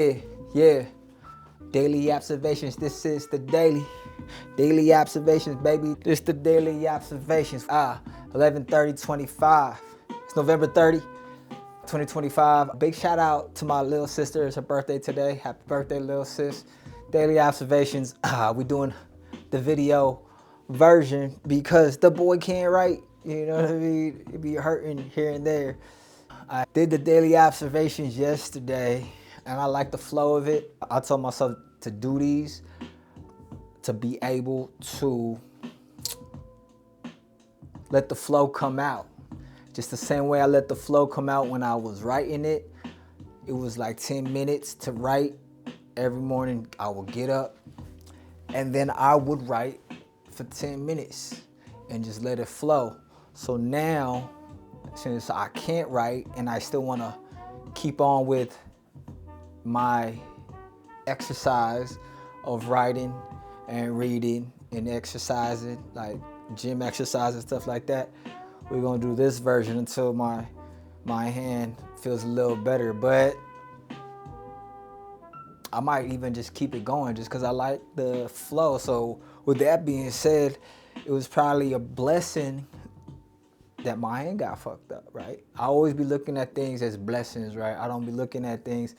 Yeah, yeah. Daily observations. This is the daily observations, baby. This the daily observations. 11/30/25. It's November 30, 2025. Big shout out to my little sister. It's her birthday today. Happy birthday, little sis. Daily observations. We doing the video version because the boy can't write. You know what I mean? It be hurting here and there. I did the daily observations yesterday and I like the flow of it. I told myself to do these to be able to let the flow come out. Just the same way I let the flow come out when I was writing it. It was like 10 minutes to write. Every morning I would get up and then I would write for 10 minutes and just let it flow. So now, since I can't write and I still want to keep on with my exercise of writing and reading and exercising, like gym exercise and stuff like that, we're gonna do this version until my hand feels a little better. But I might even just keep it going just because I like the flow. So with that being said, it was probably a blessing that my hand got fucked up, right? I always be looking at things as blessings, right? I don't be looking at things,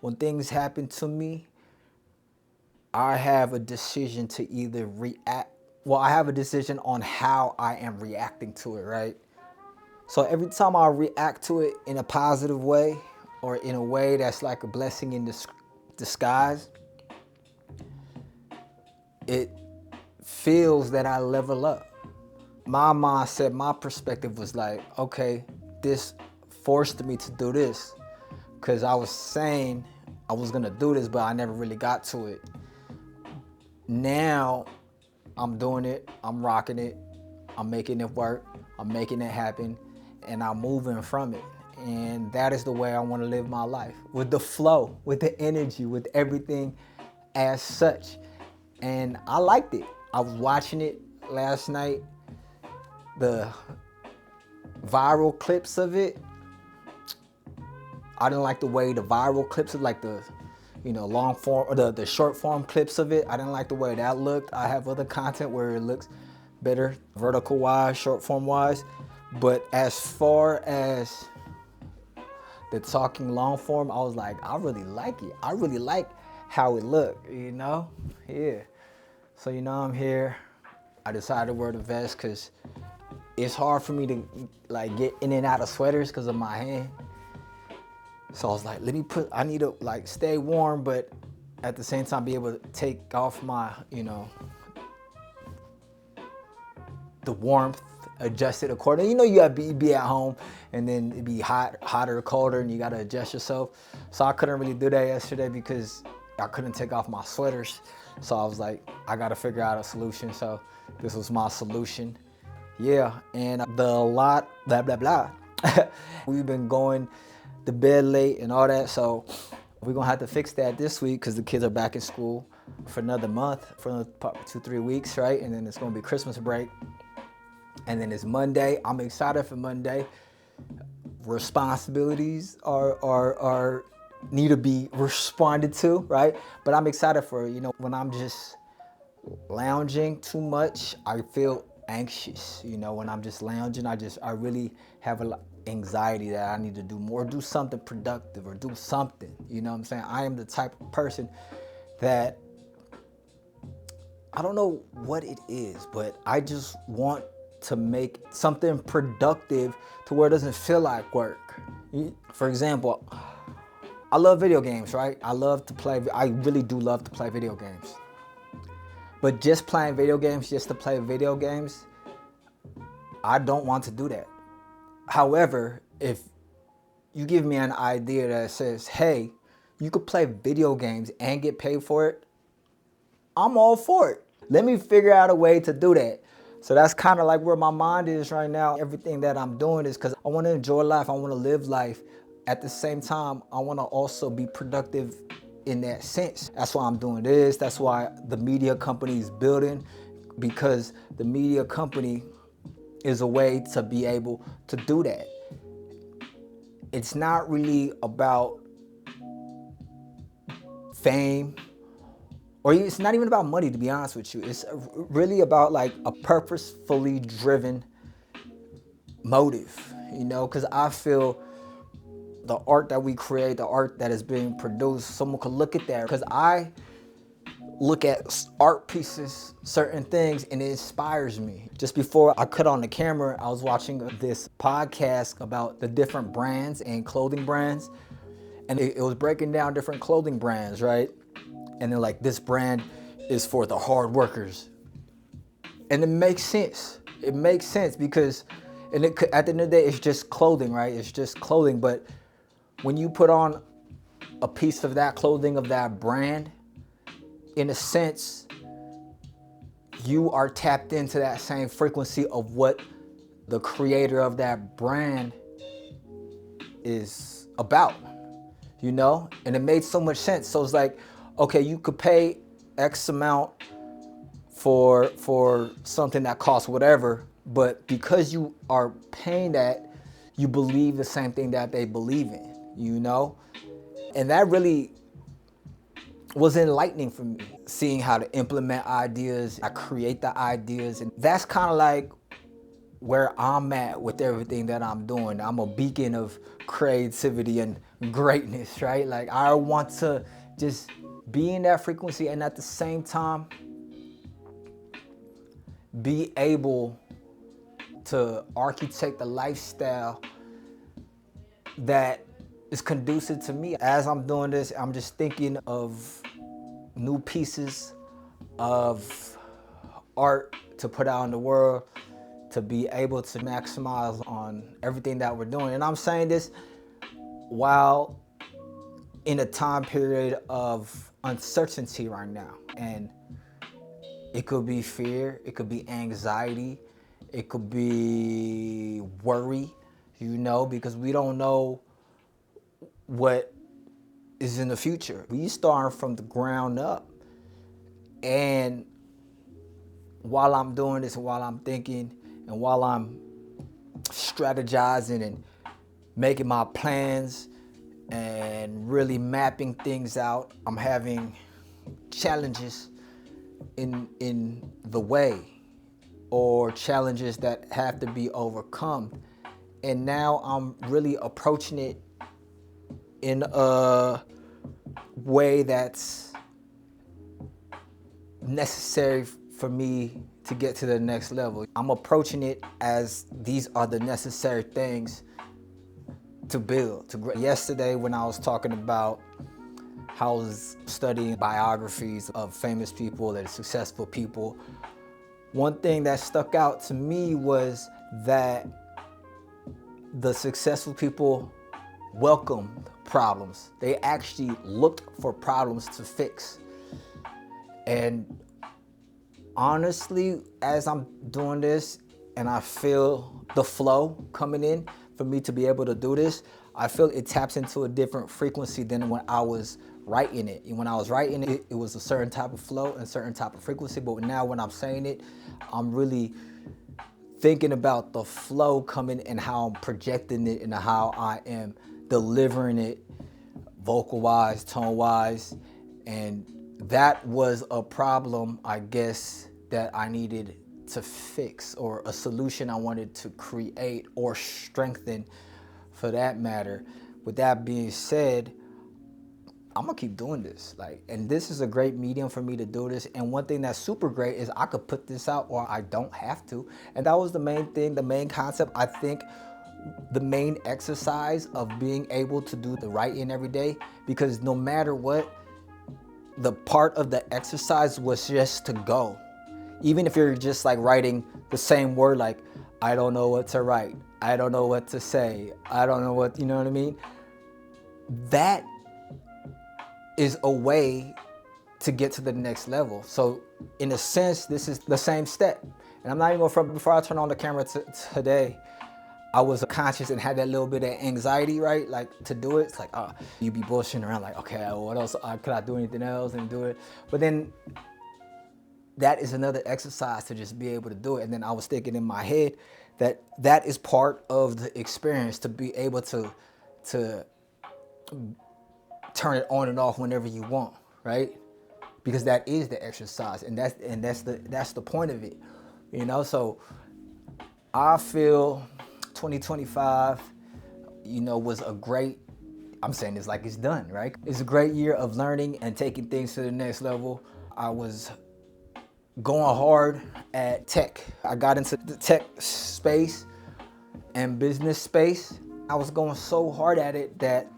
when things happen to me, I have a decision to either react, well, I have a decision on how I am reacting to it, right? So every time I react to it in a positive way or in a way that's like a blessing in disguise, it feels that I level up. My mindset, my perspective was like, okay, this forced me to do this because I was saying I was gonna do this, but I never really got to it. Now I'm doing it, I'm rocking it, I'm making it work, I'm making it happen, and I'm moving from it. And that is the way I want to live my life, with the flow, with the energy, with everything as such. And I liked it. I was watching it last night, the viral clips of it. I didn't like the way the viral clips of like the, long form or the short form clips of it. I didn't like the way that looked. I have other content where it looks better, vertical wise, short form wise. But as far as the talking long form, I was like, I really like it. I really like how it looked, Yeah. So, I'm here. I decided to wear the vest because it's hard for me to like get in and out of sweaters because of my hand. So I was like, I need to like stay warm, but at the same time be able to take off my, the warmth, adjust it accordingly. You gotta be at home and then it'd be hotter or colder and you gotta adjust yourself. So I couldn't really do that yesterday because I couldn't take off my sweaters. So I was like, I gotta figure out a solution. So this was my solution. Yeah, and blah, blah, blah. We've been going to bed late and all that, so we're gonna have to fix that this week because the kids are back in school for another month, for another 2-3 weeks, right? And then it's gonna be Christmas break. And then it's Monday. I'm excited for Monday. Responsibilities are need to be responded to, right? But I'm excited for, when I'm just lounging too much, I feel anxious. When I'm just lounging, I really have a anxiety that I need to do more, do something productive or do something. You know what I'm saying? I am the type of person that, I don't know what it is, but I just want to make something productive to where it doesn't feel like work. For example, I love video games, right? I really do love to play video games. But just playing video games, just to play video games, I don't want to do that. However, if you give me an idea that says, hey, you could play video games and get paid for it, I'm all for it. Let me figure out a way to do that. So that's kind of like where my mind is right now. Everything that I'm doing is because I want to enjoy life. I want to live life. At the same time, I want to also be productive in that sense. That's why I'm doing this. That's why the media company is building, because the media company is a way to be able to do that. It's not really about fame, or it's not even about money, to be honest with you. It's really about like a purposefully driven motive, because I feel the art that we create, the art that is being produced, someone could look at that. Because I look at art pieces, certain things, and it inspires me. Just before I cut on the camera, I was watching this podcast about the different brands and clothing brands. And it was breaking down different clothing brands, right? And then like, this brand is for the hard workers. And it makes sense. It makes sense because at the end of the day, it's just clothing, right? It's just clothing. But when you put on a piece of that clothing, of that brand, in a sense, you are tapped into that same frequency of what the creator of that brand is about, And it made so much sense. So it's like, okay, you could pay X amount for something that costs whatever, but because you are paying that, you believe the same thing that they believe in, And that really was enlightening for me, seeing how to implement ideas. I create the ideas, and that's kind of like where I'm at with everything that I'm doing. I'm a beacon of creativity and greatness, right? Like, I want to just be in that frequency, and at the same time, be able to architect a lifestyle that is conducive to me. As I'm doing this, I'm just thinking of new pieces of art to put out in the world, to be able to maximize on everything that we're doing. And I'm saying this while in a time period of uncertainty right now. And it could be fear, it could be anxiety, it could be worry, because we don't know what is in the future. We start from the ground up. And while I'm doing this, and while I'm thinking, and while I'm strategizing and making my plans and really mapping things out, I'm having challenges in the way, or challenges that have to be overcome. And now I'm really approaching it in a way that's necessary for me to get to the next level. I'm approaching it as these are the necessary things to build, to grow. Yesterday, when I was talking about how I was studying biographies of famous people and successful people, one thing that stuck out to me was that the successful people welcomed problems. They actually looked for problems to fix. And honestly, as I'm doing this and I feel the flow coming in for me to be able to do this, I feel it taps into a different frequency than when I was writing it. And when I was writing it, it was a certain type of flow and a certain type of frequency. But now when I'm saying it, I'm really thinking about the flow coming and how I'm projecting it and how I am delivering it vocal-wise, tone-wise. And that was a problem, I guess, that I needed to fix, or a solution I wanted to create or strengthen for that matter. With that being said, I'm gonna keep doing this. And this is a great medium for me to do this. And one thing that's super great is I could put this out or I don't have to. And that was the main thing, the main concept. I think the main exercise of being able to do the writing every day, because no matter what, the part of the exercise was just to go. Even if you're just like writing the same word, like, I don't know what to write, I don't know what to say, I don't know what, you know what I mean? That is a way to get to the next level. So in a sense, this is the same step. And I'm not even from, before I turn on the camera today, I was conscious and had that little bit of anxiety, right? Like, to do it, it's like, you be bullshitting around like, okay, what else, could I do anything else and do it? But then that is another exercise to just be able to do it. And then I was thinking in my head that that is part of the experience, to be able to turn it on and off whenever you want, right? Because that is the exercise, and that's the point of it, you know. So I feel 2025, you know, was a great. I'm saying this like it's done, right? It's a great year of learning and taking things to the next level. I was going hard at tech. I got into the tech space and business space. I was going so hard at it that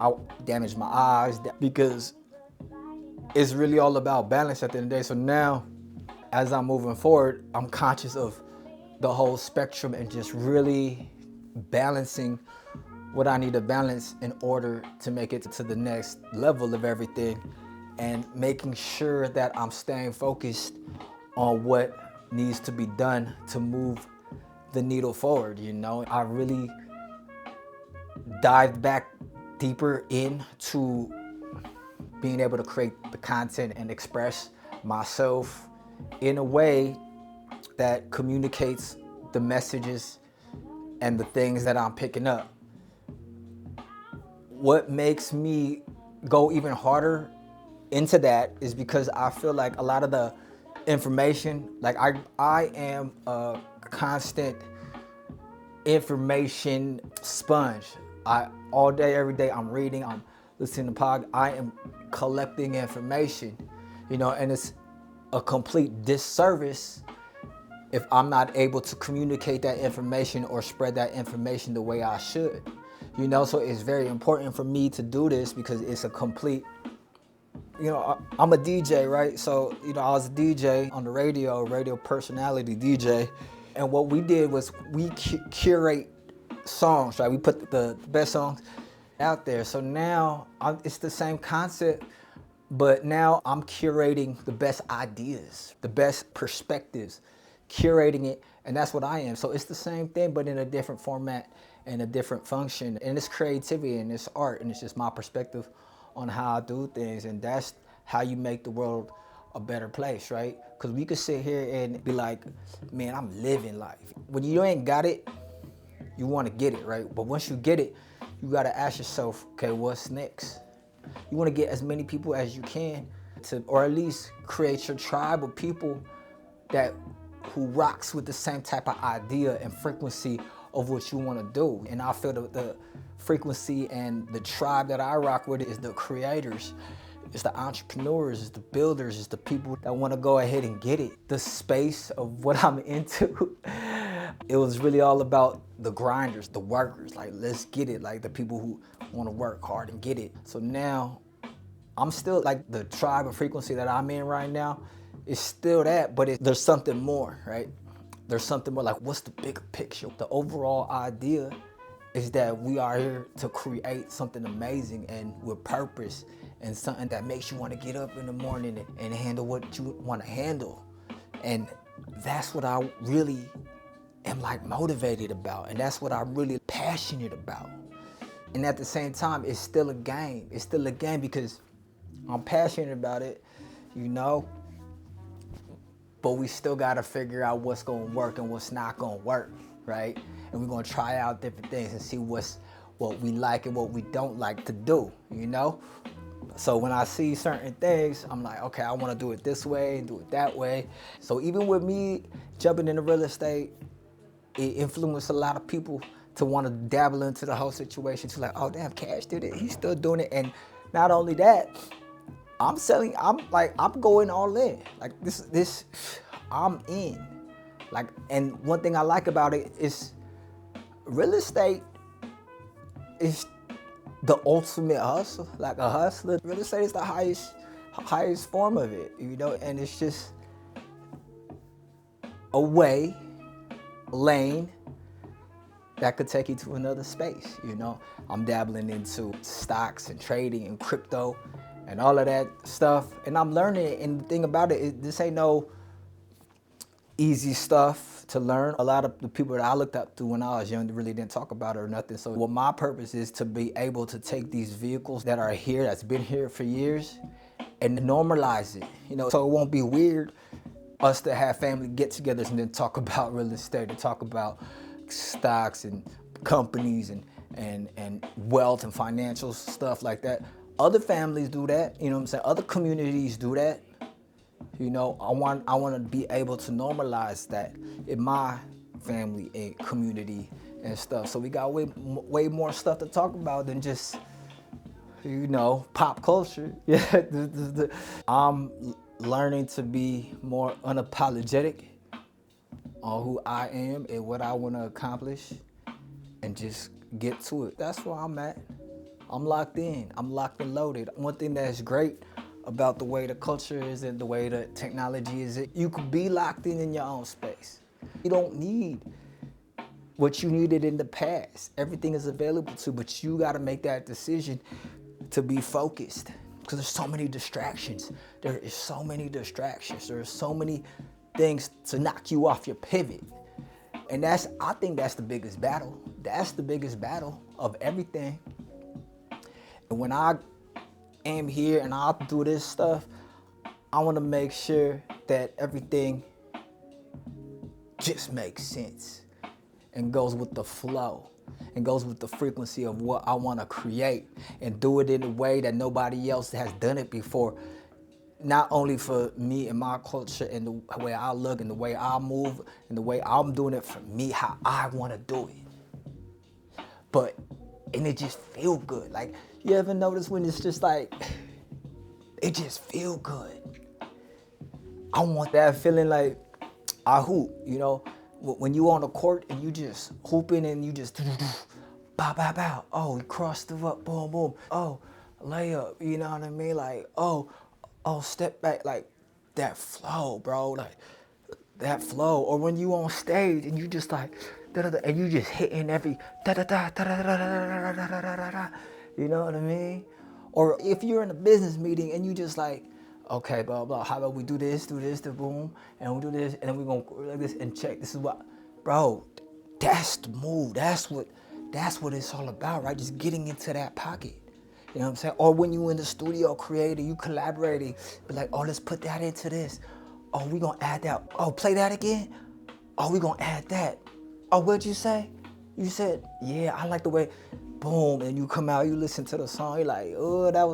I damaged my eyes because it's really all about balance at the end of the day. So now, as I'm moving forward, I'm conscious of the whole spectrum and just really balancing what I need to balance in order to make it to the next level of everything, and making sure that I'm staying focused on what needs to be done to move the needle forward. You know, I really dived back deeper into being able to create the content and express myself in a way that communicates the messages and the things that I'm picking up. What makes me go even harder into that is because I feel like a lot of the information, like I am a constant information sponge. All day, every day, I'm reading, I'm listening to I am collecting information, you know, and it's a complete disservice if I'm not able to communicate that information or spread that information the way I should. You know, so it's very important for me to do this because it's a complete, you know, I'm a DJ, right? So, you know, I was a DJ on the radio personality DJ. And what we did was we curate songs, right? We put the best songs out there. So now it's the same concept, but now I'm curating the best ideas, the best perspectives, curating it, and that's what I am. So it's the same thing, but in a different format and a different function. And it's creativity and it's art, and it's just my perspective on how I do things, and that's how you make the world a better place, right? Because we could sit here and be like, man, I'm living life. When you ain't got it, you want to get it, right? But once you get it, you got to ask yourself, okay, what's next? You want to get as many people as you can to, or at least create your tribe of people who rocks with the same type of idea and frequency of what you want to do. And I feel the frequency and the tribe that I rock with is the creators, it's the entrepreneurs, it's the builders, it's the people that want to go ahead and get it. The space of what I'm into, it was really all about the grinders, the workers, like let's get it, like the people who want to work hard and get it. So now I'm still like the tribe of frequency that I'm in right now is still that, but there's something more, right? There's something more, like what's the bigger picture? The overall idea is that we are here to create something amazing and with purpose, and something that makes you want to get up in the morning and handle what you want to handle. And that's what I really am like motivated about, and that's what I'm really passionate about. And at the same time, it's still a game. It's still a game because I'm passionate about it, you know, but we still gotta figure out what's gonna work and what's not gonna work, right? And we're gonna try out different things and see what we like and what we don't like to do, you know? So when I see certain things, I'm like, okay, I wanna do it this way and do it that way. So even with me jumping into real estate, it influenced a lot of people to wanna dabble into the whole situation, to like, oh damn, Cash did it, he's still doing it. And not only that, I'm going all in. Like this, I'm in. Like, and one thing I like about it is real estate is the ultimate hustle, like a hustler. Real estate is the highest form of it, you know, and it's just a lane that could take you to another space, you know. I'm dabbling into stocks and trading and crypto and all of that stuff, and I'm learning it. And the thing about it, this ain't no easy stuff to learn. A lot of the people that I looked up to when I was young really didn't talk about it or nothing. So what my purpose is to be able to take these vehicles that are here, that's been here for years, and normalize it, you know, so it won't be weird us to have family get-togethers and then talk about real estate and talk about stocks and companies and and wealth and financial stuff like that. Other families do that, you know what I'm saying? Other communities do that. You know, I want to be able to normalize that in my family and community and stuff. So we got way more stuff to talk about than just, you know, pop culture. Yeah, I'm learning to be more unapologetic on who I am and what I want to accomplish and just get to it. That's where I'm at. I'm locked in. I'm locked and loaded. One thing that's great about the way the culture is and the way the technology is, you could be locked in your own space. You don't need what you needed in the past. Everything is available to, but you got to make that decision to be focused, because there's so many distractions. There is so many distractions. There are so many things to knock you off your pivot. And I think that's the biggest battle. That's the biggest battle of everything. And when I am here and I do this stuff, I want to make sure that everything just makes sense and goes with the flow and goes with the frequency of what I want to create, and do it in a way that nobody else has done it before. Not only for me and my culture and the way I look and the way I move and the way I'm doing it for me, how I want to do it. And it just feel good. Like, you ever notice when it's just like, it just feel good. I want that feeling like I hoop, you know, when you on the court and you just hooping and you just bow, bow, bow. Oh, he crossed it up, boom, boom. Oh, layup, you know what I mean? Like, oh, step back, like that flow, bro, like that flow. Or when you on stage and you just like, da-da-da, and you just hitting every da-da-da, da-da-da-da-da-da-da-da-da-da, you know what I mean? Or if you're in a business meeting and you just like, okay, blah, blah, how about we do this, the boom, and we do this, and then we're gonna go like this and check, this is what, bro, that's the move, that's what it's all about, right? Just getting into that pocket. You know what I'm saying? Or when you in the studio creating, you collaborating, be like, oh, let's put that into this. Oh, we gonna add that. Oh, play that again. Oh, we gonna add that. Oh, what'd you say? You said, yeah, I like the way, boom, and you come out, you listen to the song, you're like, oh, that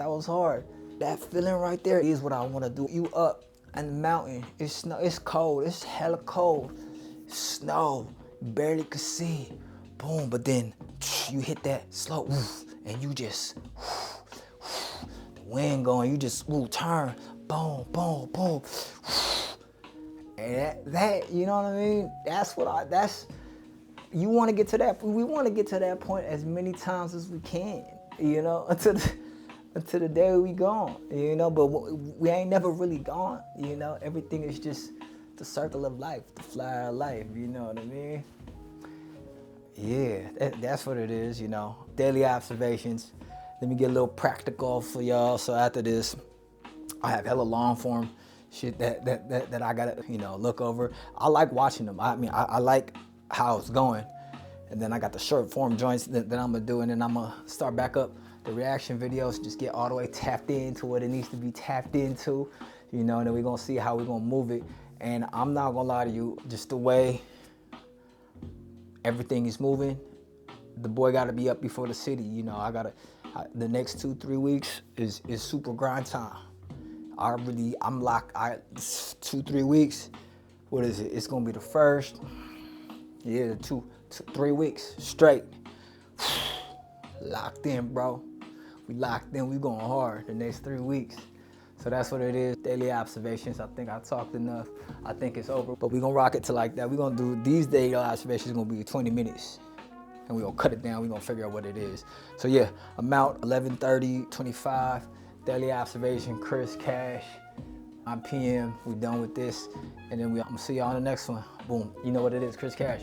was hard. That feeling right there is what I wanna do. You up in the mountain, it's snow, it's cold, it's hella cold, snow, barely could see, boom, but then you hit that slow, and you just, the wind going, you just turn, boom, boom, boom. And that, you know what I mean? You want to get to that, we want to get to that point as many times as we can, you know, until the day we gone, you know, but we ain't never really gone, you know, everything is just the circle of life, the fly of life, you know what I mean? Yeah, that's what it is, you know. Daily observations. Let me get a little practical for y'all. So after this, I have hella long form shit that I gotta, you know, look over. I like watching them. I mean, I like how it's going. And then I got the short form joints that I'm gonna do, and then I'm gonna start back up the reaction videos, just get all the way tapped into what it needs to be tapped into, you know, and then we're gonna see how we're gonna move it. And I'm not gonna lie to you, just the way everything is moving, the boy gotta be up before the city, you know. The next 2-3 weeks is super grind time. I'm locked. 2-3 weeks. What is it? It's gonna be the first. Yeah, 3 weeks straight. Locked in, bro. We locked in. We going hard the next 3 weeks. So that's what it is. Daily observations. I think I talked enough. I think it's over. But we're gonna rock it to like that. We're gonna do these daily observations. Gonna be 20 minutes. And we're gonna cut it down. We're gonna figure out what it is. So yeah, I'm out 11:30:25. Daily observation, Chris Cash. 9 p.m. We done with this. And then I'm gonna see y'all on the next one. Boom. You know what it is, Chris Cash.